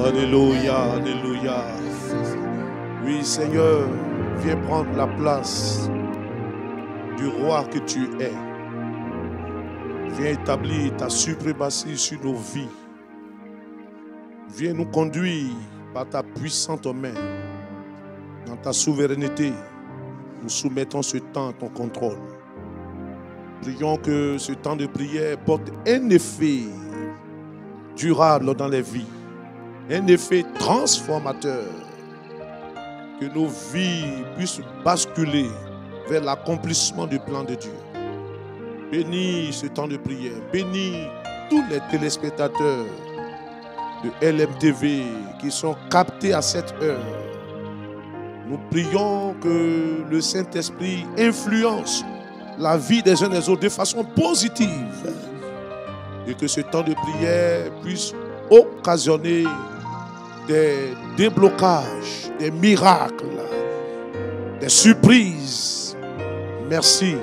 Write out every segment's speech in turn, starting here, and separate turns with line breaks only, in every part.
Alléluia, alléluia. Oui, Seigneur, viens prendre la place du roi que tu es. Viens établir ta suprématie sur nos vies. Viens nous conduire par ta puissante main. Dans ta souveraineté, nous soumettons ce temps à ton contrôle. Prions que ce temps de prière porte un effet durable dans les vies. Un effet transformateur. Que nos vies puissent basculer vers l'accomplissement du plan de Dieu. Bénis ce temps de prière. Bénis tous les téléspectateurs de LMTV qui sont captés à cette heure. Nous prions que le Saint-Esprit influence la vie des uns et des autres de façon positive. Et que ce temps de prière puisse occasionner des déblocages, des miracles, des surprises. Merci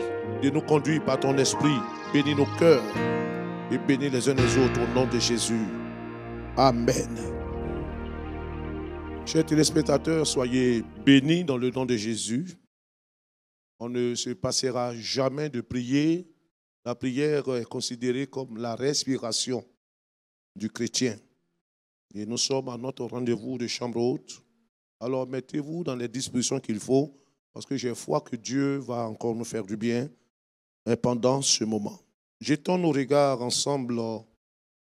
de nous conduire par ton esprit. Bénis nos cœurs et bénis les uns les autres au nom de Jésus. Amen. Chers téléspectateurs, soyez bénis dans le nom de Jésus. On ne se passera jamais de prier. La prière est considérée comme la respiration du chrétien. Et nous sommes à notre rendez-vous de chambre haute. Alors mettez-vous dans les dispositions qu'il faut, parce que j'ai foi que Dieu va encore nous faire du bien pendant ce moment. Jetons nos regards ensemble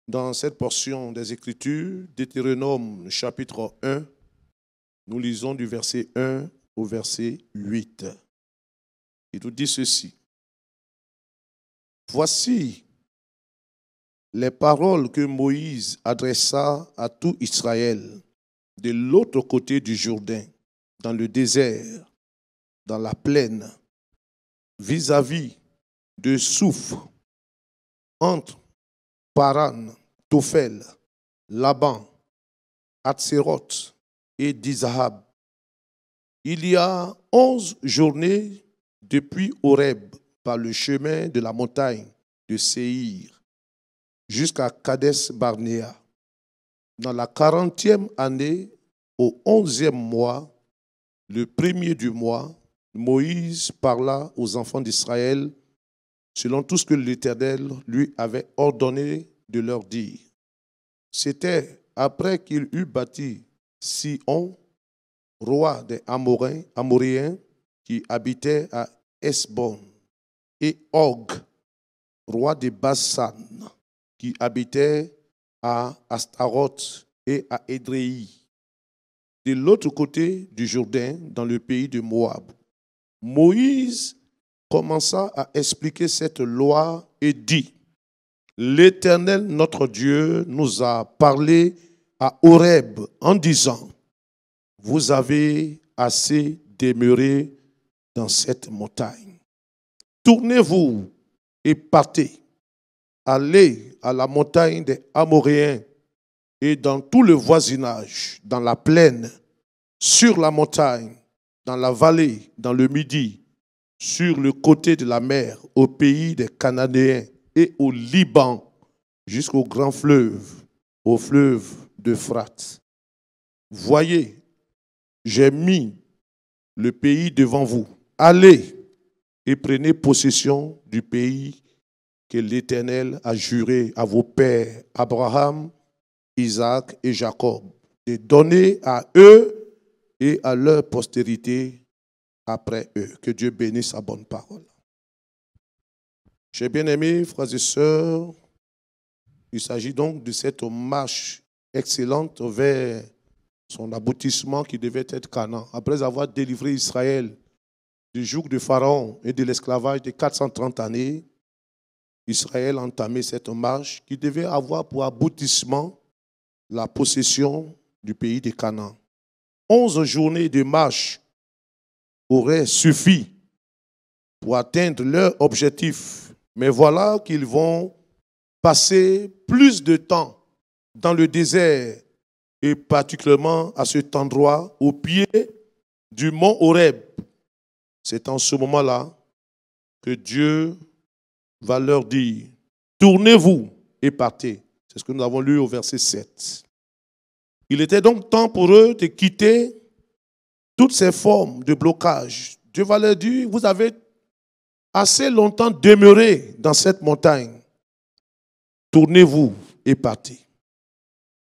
dans cette portion des Écritures, Deutéronome chapitre 1. Nous lisons du verset 1 au verset 8. Il nous dit ceci. Voici les paroles que Moïse adressa à tout Israël de l'autre côté du Jourdain, dans le désert, dans la plaine, vis-à-vis de Souf, entre Paran, Tophel, Laban, Hatséroth et Dizahab. Il y a 11 journées depuis Horeb par le chemin de la montagne de Séhir jusqu'à Kades Barnéa. Dans la 40e année, au 11e mois, le premier du mois, Moïse parla aux enfants d'Israël selon tout ce que l'Éternel lui avait ordonné de leur dire. C'était après qu'il eut bâti Sihon, roi des Amoréens, qui habitait à Hesbon, et Og, roi de Basan, qui habitait à Astaroth et à Édréi, de l'autre côté du Jourdain, dans le pays de Moab. Moïse commença à expliquer cette loi et dit, l'Éternel, notre Dieu, nous a parlé à Horeb en disant, vous avez assez demeuré dans cette montagne. Tournez-vous et partez allez à la montagne des Amoréens et dans tout le voisinage, dans la plaine, sur la montagne, dans la vallée, dans le midi, sur le côté de la mer, au pays des Cananéens et au Liban, jusqu'au grand fleuve, au fleuve d'Euphrate. Voyez, j'ai mis le pays devant vous. Allez et prenez possession du pays que l'Éternel a juré à vos pères, Abraham, Isaac et Jacob, de donner à eux et à leur postérité après eux. Que Dieu bénisse sa bonne parole. Chers bien-aimés, frères et sœurs, il s'agit donc de cette marche excellente vers son aboutissement qui devait être Canaan. Après avoir délivré Israël du joug de Pharaon et de l'esclavage de 430 années, Israël a entamé cette marche qui devait avoir pour aboutissement la possession du pays de Canaan. 11 journées de marche auraient suffi pour atteindre leur objectif. Mais voilà qu'ils vont passer plus de temps dans le désert et particulièrement à cet endroit au pied du mont Horeb. C'est en ce moment-là que Dieu va leur dire, tournez-vous et partez. C'est ce que nous avons lu au verset 7. Il était donc temps pour eux de quitter toutes ces formes de blocage. Dieu va leur dire, vous avez assez longtemps demeuré dans cette montagne. Tournez-vous et partez.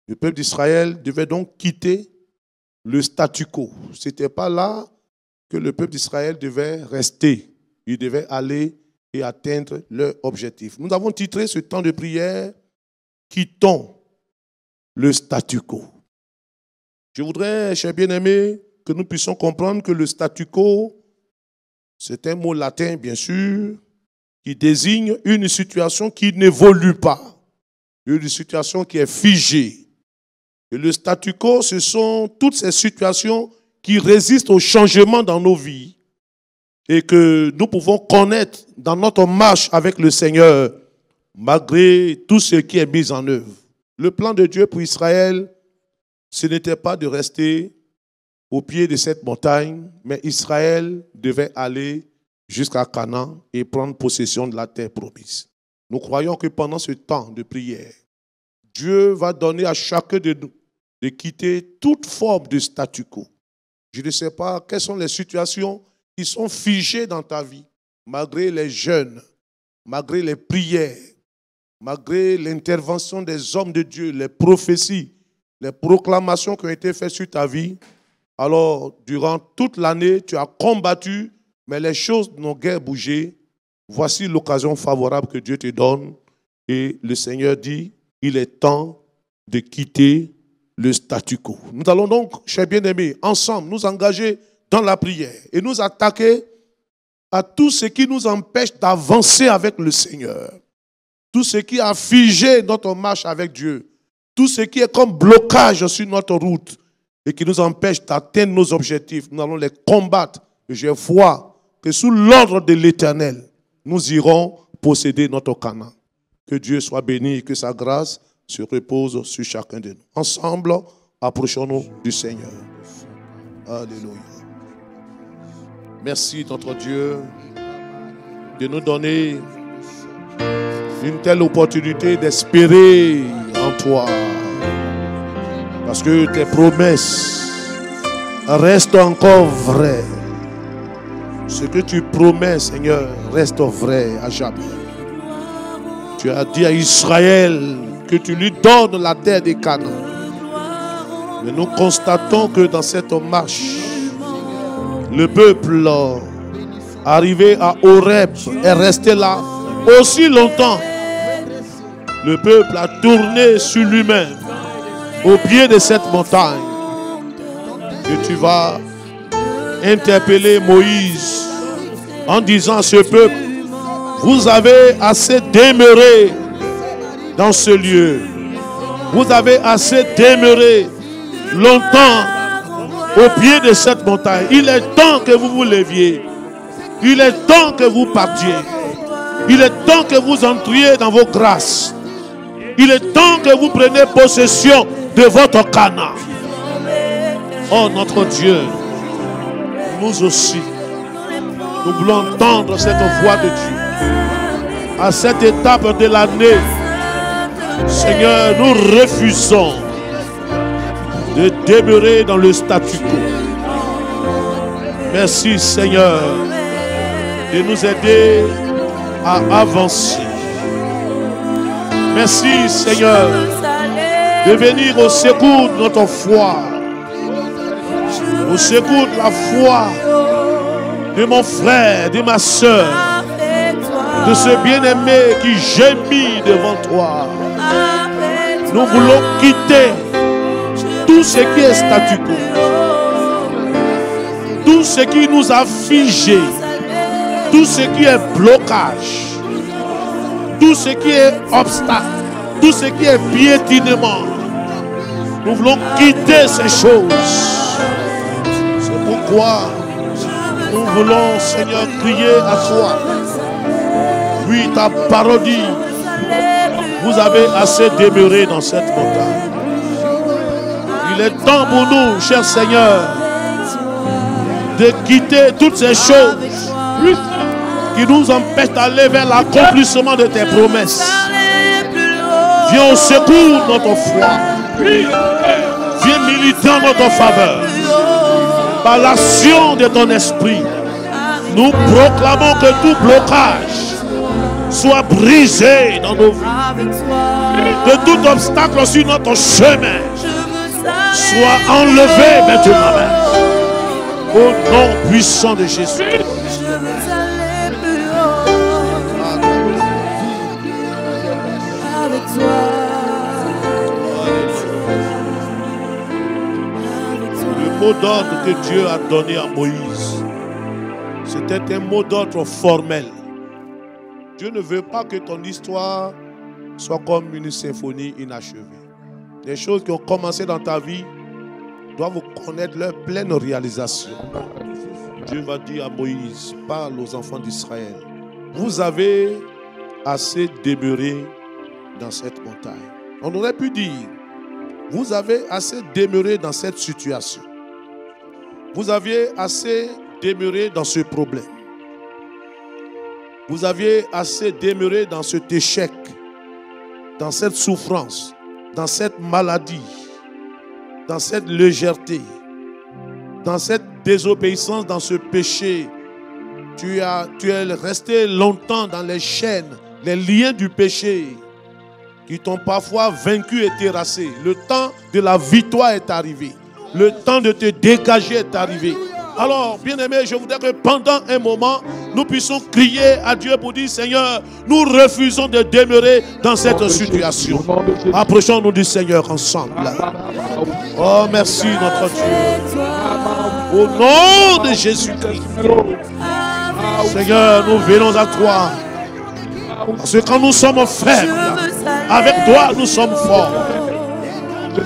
Le peuple d'Israël devait donc quitter le statu quo. Ce n'était pas là que le peuple d'Israël devait rester. Il devait aller et atteindre leur objectif. Nous avons titré ce temps de prière « Quittons le statu quo ». Je voudrais, chers bien-aimés, que nous puissions comprendre que le statu quo, c'est un mot latin, bien sûr, qui désigne une situation qui n'évolue pas, une situation qui est figée. Et le statu quo, ce sont toutes ces situations qui résistent au changement dans nos vies et que nous pouvons connaître dans notre marche avec le Seigneur, malgré tout ce qui est mis en œuvre. Le plan de Dieu pour Israël, ce n'était pas de rester au pied de cette montagne, mais Israël devait aller jusqu'à Canaan et prendre possession de la terre promise. Nous croyons que pendant ce temps de prière, Dieu va donner à chacun de nous de quitter toute forme de statu quo. Je ne sais pas quelles sont les situations qui sont figées dans ta vie, malgré les jeûnes, malgré les prières, malgré l'intervention des hommes de Dieu, les prophéties, les proclamations qui ont été faites sur ta vie. Alors, durant toute l'année, tu as combattu, mais les choses n'ont guère bougé. Voici l'occasion favorable que Dieu te donne. Et le Seigneur dit, il est temps de quitter le statu quo. Nous allons donc, chers bien-aimés, ensemble nous engager dans la prière et nous attaquer à tout ce qui nous empêche d'avancer avec le Seigneur. Tout ce qui a figé notre marche avec Dieu. Tout ce qui est comme blocage sur notre route et qui nous empêche d'atteindre nos objectifs. Nous allons les combattre. Et j'ai foi que sous l'ordre de l'Éternel, nous irons posséder notre Canaan. Que Dieu soit béni et que sa grâce se repose sur chacun de nous. Ensemble, approchons-nous du Seigneur. Alléluia. Merci, notre Dieu, de nous donner une telle opportunité d'espérer en toi. Parce que tes promesses restent encore vraies. Ce que tu promets, Seigneur, reste vrai à jamais. Tu as dit à Israël que tu lui donnes la terre des Canaan. Mais nous constatons que dans cette marche, le peuple arrivé à Horeb est resté là aussi longtemps. Le peuple a tourné sur lui-même au pied de cette montagne. Et tu vas interpeller Moïse en disant à ce peuple, vous avez assez demeuré dans ce lieu. Vous avez assez demeuré longtemps au pied de cette montagne. Il est temps que vous vous leviez. Il est temps que vous partiez. Il est temps que vous entriez dans vos grâces. Il est temps que vous preniez possession de votre Canaan. Oh notre Dieu, nous aussi, nous voulons entendre cette voix de Dieu. À cette étape de l'année, Seigneur, nous refusons de demeurer dans le statu quo. Merci Seigneur de nous aider à avancer. Merci Seigneur de venir au secours de notre foi, au secours de la foi de mon frère, de ma soeur, de ce bien-aimé qui gémit devant toi. Nous voulons quitter tout ce qui est statu quo, tout ce qui nous a figés, tout ce qui est blocage, tout ce qui est obstacle, tout ce qui est piétinement. Nous voulons quitter ces choses. C'est pourquoi nous voulons, Seigneur, crier à toi. Oui, ta parodie. Vous avez assez demeuré dans cette montagne. Il est temps pour nous, cher Seigneur, de quitter toutes ces choses qui nous empêchent d'aller vers l'accomplissement de tes promesses. Viens au secours de notre foi. Viens militer en notre faveur. Par l'action de ton esprit, nous proclamons que tout blocage soit brisé dans nos vies. Que tout obstacle sur notre chemin soit enlevé maintenant même. Au nom puissant de Jésus. Le mot d'ordre que Dieu a donné à Moïse, c'était un mot d'ordre formel. Dieu ne veut pas que ton histoire soit comme une symphonie inachevée. Les choses qui ont commencé dans ta vie doivent connaître leur pleine réalisation. Dieu va dire à Moïse, parle aux enfants d'Israël, vous avez assez demeuré dans cette montagne. On aurait pu dire, vous avez assez demeuré dans cette situation. Vous aviez assez demeuré dans ce problème. Vous aviez assez demeuré dans cet échec, dans cette souffrance, dans cette maladie, dans cette légèreté, dans cette désobéissance, dans ce péché. Tu es resté longtemps dans les chaînes, les liens du péché qui t'ont parfois vaincu et terrassé. Le temps de la victoire est arrivé. Le temps de te dégager est arrivé. Alors, bien-aimé, je voudrais que pendant un moment, nous puissions crier à Dieu pour dire, Seigneur, nous refusons de demeurer dans cette situation. Approchons-nous du Seigneur ensemble. Oh, merci notre Dieu. Au nom de Jésus-Christ. Seigneur, nous venons à toi. Parce que quand nous sommes faibles, avec toi, nous sommes forts.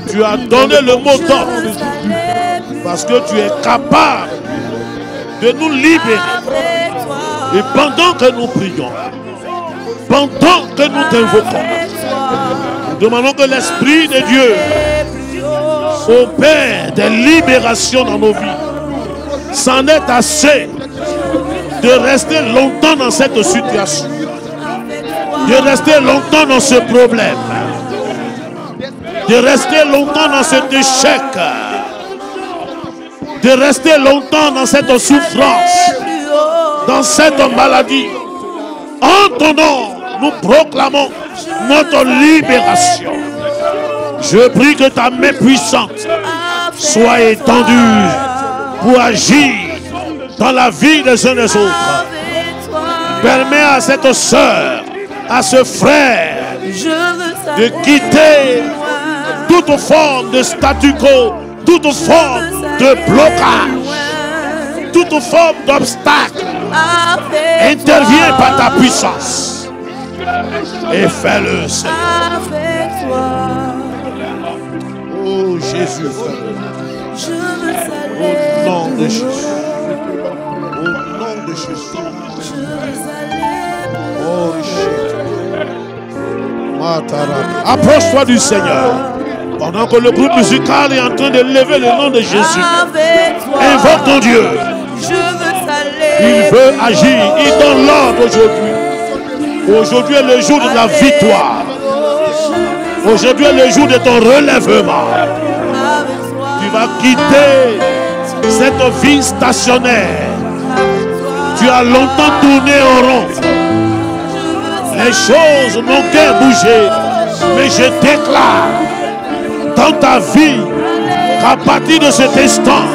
Tu as donné le mot d'ordre. Parce que tu es capable de nous libérer. Et pendant que nous prions, pendant que nous t'invoquons, nous demandons que l'Esprit de Dieu opère des libérations dans nos vies. C'en est assez de rester longtemps dans cette situation, de rester longtemps dans ce problème, de rester longtemps dans cet échec, de rester longtemps dans cette souffrance, dans cette maladie. En ton nom, nous proclamons notre libération. Je prie que ta main puissante soit étendue pour agir dans la vie des uns et des autres. Permets à cette sœur, à ce frère, de quitter toute forme de statu quo, toute forme de blocage, toute forme d'obstacle. Interviens par ta puissance et fais-le, Seigneur. Oh Jésus, au nom de Jésus, au nom de Jésus, Approche-toi du Seigneur. Pendant que le groupe musical est en train de lever le nom de Jésus. Invoque ton Dieu. Il veut agir. Il donne l'ordre aujourd'hui. Aujourd'hui est le jour de la victoire. Aujourd'hui est le jour de ton relèvement. Tu vas quitter cette vie stationnaire. Tu as longtemps tourné en rond. Les choses n'ont qu'à bouger. Mais je déclare dans ta vie qu'à partir de cet instant,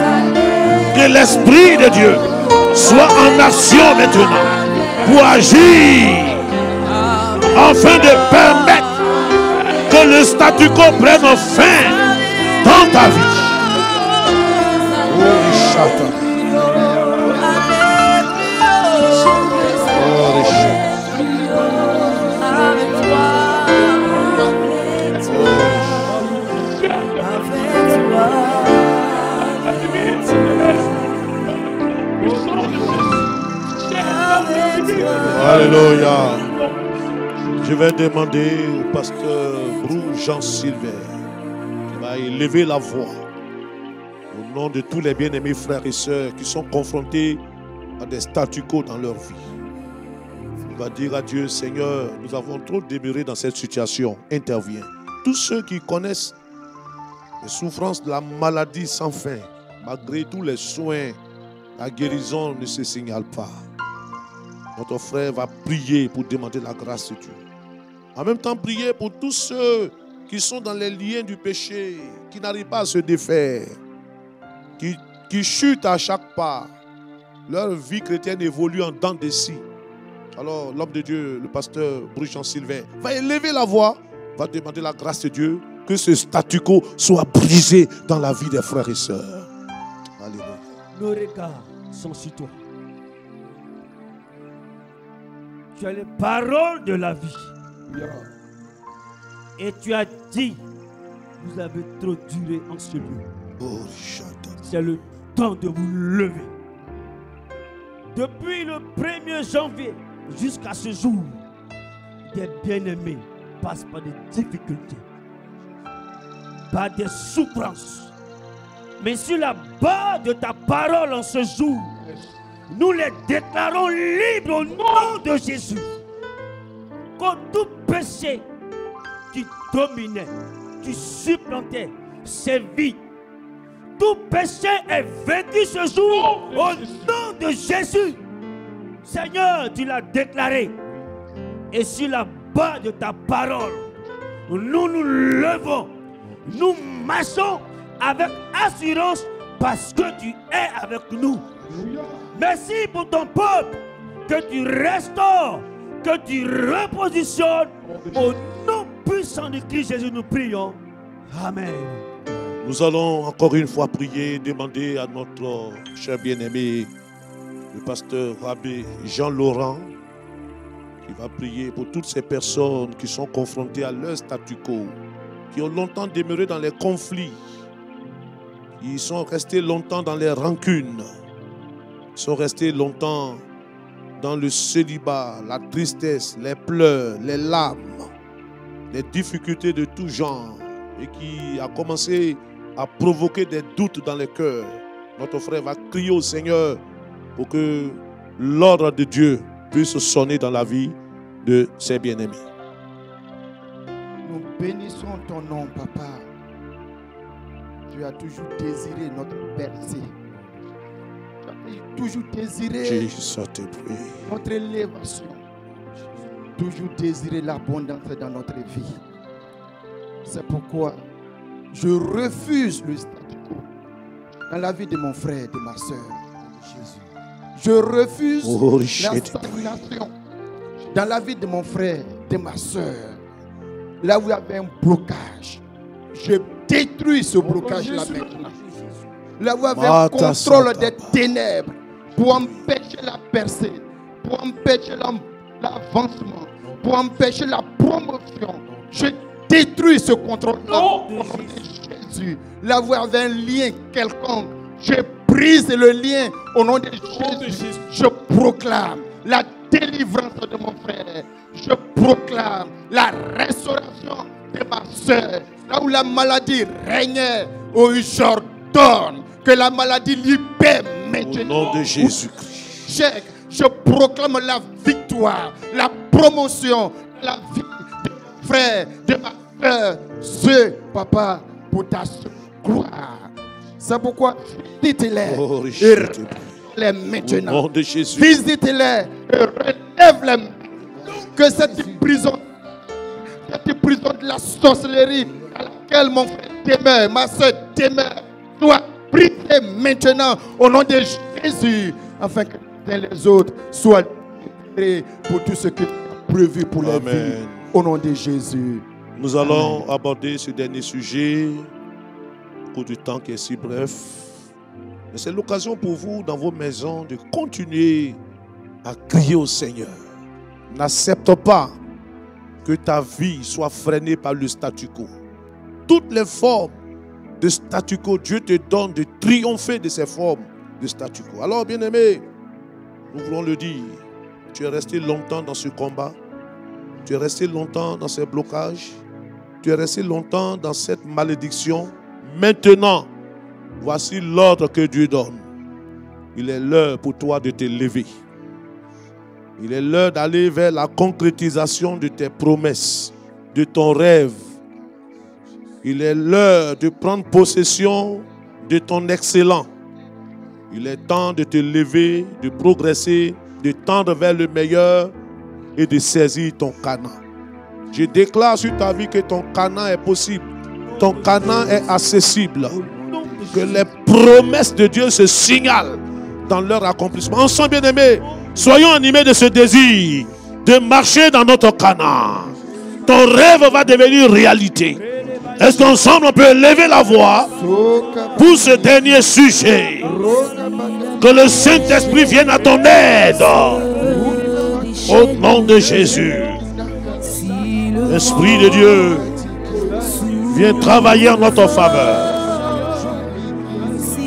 que l'Esprit de Dieu soit en action maintenant pour agir afin de permettre que le statu quo prenne fin dans ta vie. Alléluia. Je vais demander au pasteur Brou Jean Silver qui va élever la voix au nom de tous les bien-aimés frères et sœurs qui sont confrontés à des statu quo dans leur vie. Il va dire à Dieu: Seigneur, nous avons trop demeuré dans cette situation. Interviens. Tous ceux qui connaissent les souffrances de la maladie sans fin, malgré tous les soins, la guérison ne se signale pas. Notre frère va prier pour demander la grâce de Dieu. En même temps, prier pour tous ceux qui sont dans les liens du péché, qui n'arrivent pas à se défaire, qui chutent à chaque pas. Leur vie chrétienne évolue en dents de scie. Alors, l'homme de Dieu, le pasteur Brou Jean Silver, va élever la voix, va demander la grâce de Dieu, que ce statu quo soit brisé dans la vie des frères et sœurs. Alléluia.
Nos regards sont sur toi. Tu as les paroles de la vie. Et tu as dit: vous avez trop duré en ce lieu. C'est le temps de vous lever. Depuis le 1er janvier jusqu'à ce jour, des bien-aimés passent par des difficultés, par des souffrances. Mais sur la base de ta parole en ce jour, nous les déclarons libres au nom de Jésus. Que tout péché qui dominait, qui supplantait ces vies, tout péché est vaincu ce jour au nom de Jésus. Seigneur, tu l'as déclaré. Et sur la base de ta parole, nous nous levons, nous marchons avec assurance parce que tu es avec nous. Merci pour ton peuple, que tu restaures, que tu repositionnes. Au nom puissant de Christ Jésus, nous prions. Amen.
Nous allons encore une fois prier, demander à notre cher bien-aimé, le pasteur Abbé Jean-Laurent, qui va prier pour toutes ces personnes qui sont confrontées à leur statu quo, qui ont longtemps demeuré dans les conflits, qui sont restés longtemps dans les rancunes, qui sont restés longtemps dans le célibat, la tristesse, les pleurs, les larmes, les difficultés de tout genre, et qui a commencé à provoquer des doutes dans les cœurs. Notre frère va crier au Seigneur pour que l'ordre de Dieu puisse sonner dans la vie de ses bien-aimés.
Nous bénissons ton nom, Papa. Tu as toujours désiré notre bercé. Tu as toujours désiré notre élévation. Toujours désiré l'abondance dans notre vie. C'est pourquoi je refuse le statu quo dans la vie de mon frère et de ma soeur. Je refuse la stagnation dans la vie de mon frère, de ma soeur. Là où il y avait un blocage, je détruis ce blocage-là maintenant. Là où il y avait un contrôle des ténèbres pour empêcher la percée, pour empêcher l'avancement, pour empêcher la promotion. Je détruis ce contrôle-là au nom de Jésus. Là où il y avait un lien quelconque, je brise le lien au nom de Jésus. Je proclame la délivrance de mon frère. Je proclame la restauration de ma soeur. Là où la maladie régnait, oh, j'ordonne que la maladie libère maintenant.
Au nom de Jésus-Christ.
Je proclame la victoire, la promotion, la vie de mon frère, de ma soeur. Ce papa, pour ta gloire. C'est pourquoi visite-les et relève-les maintenant.
Au nom de Jésus.
Visite-les et relève-les. Que cette prison de la sorcellerie à laquelle mon frère demeure, ma soeur demeure, soit brisée maintenant au nom de Jésus, afin que les autres soient libérés pour tout ce que tu as prévu pour leur vie. Au nom de Jésus.
Nous allons aborder ce dernier sujet au cours du temps qui est si bref. Mais c'est l'occasion pour vous, dans vos maisons, de continuer à crier au Seigneur. N'accepte pas que ta vie soit freinée par le statu quo. Toutes les formes de statu quo, Dieu te donne de triompher de ces formes de statu quo. Alors, bien-aimé, nous voulons le dire, tu es resté longtemps dans ce combat, tu es resté longtemps dans ces blocages, tu es resté longtemps dans cette malédiction. Maintenant, voici l'ordre que Dieu donne. Il est l'heure pour toi de te lever. Il est l'heure d'aller vers la concrétisation de tes promesses, de ton rêve. Il est l'heure de prendre possession de ton excellent. Il est temps de te lever, de progresser, de tendre vers le meilleur et de saisir ton Canaan. Je déclare sur ta vie que ton Canaan est possible. Ton Canaan est accessible. Que les promesses de Dieu se signalent dans leur accomplissement. Ensemble, bien-aimés, soyons animés de ce désir de marcher dans notre Canaan. Ton rêve va devenir réalité. Est-ce qu'ensemble on peut lever la voix pour ce dernier sujet? Que le Saint-Esprit vienne à ton aide. Au nom de Jésus. Esprit de Dieu, viens travailler en notre faveur.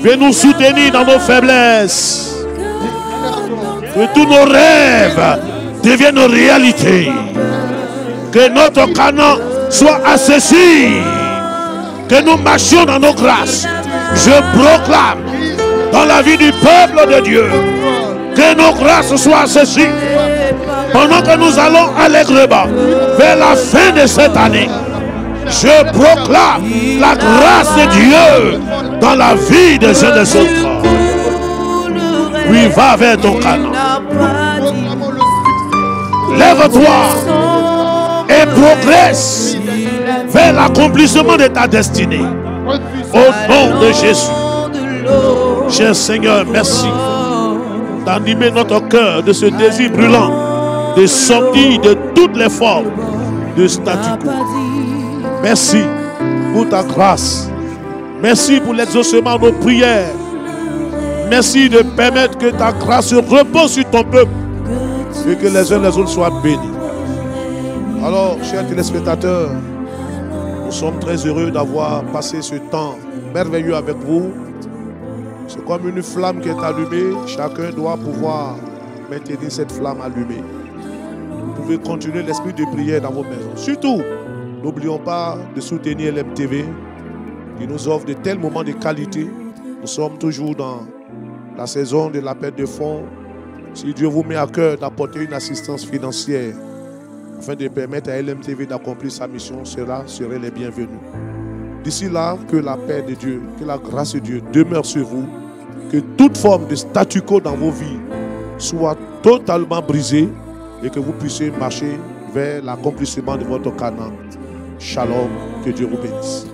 Viens nous soutenir dans nos faiblesses. Que tous nos rêves deviennent réalité. Que notre Canaan soit accessible. Que nous marchions dans nos grâces. Je proclame dans la vie du peuple de Dieu que nos grâces soient accessibles. Pendant que nous allons allègrement vers la fin de cette année, je proclame la grâce de Dieu dans la vie des uns des autres. Oui, va vers ton Canaan. Lève-toi et progresse vers l'accomplissement de ta destinée. Au nom de Jésus. Cher Seigneur, merci d'animer notre cœur de ce désir brûlant de sortir de toutes les formes de statu quo. Merci pour ta grâce. Merci pour l'exaucement de nos prières. Merci de permettre que ta grâce repose sur ton peuple et que les uns les autres soient bénis. Alors, chers téléspectateurs, nous sommes très heureux d'avoir passé ce temps merveilleux avec vous. C'est comme une flamme qui est allumée. Chacun doit pouvoir maintenir cette flamme allumée. Vous pouvez continuer l'esprit de prière dans vos maisons. Surtout, n'oublions pas de soutenir LMTV qui nous offre de tels moments de qualité. Nous sommes toujours dans la saison de l'appel de fonds. Si Dieu vous met à cœur d'apporter une assistance financière afin de permettre à LMTV d'accomplir sa mission, cela serait les bienvenus. D'ici là, que la paix de Dieu, que la grâce de Dieu demeure sur vous, que toute forme de statu quo dans vos vies soit totalement brisée et que vous puissiez marcher vers l'accomplissement de votre Canaan. Shalom, que Dieu vous bénisse.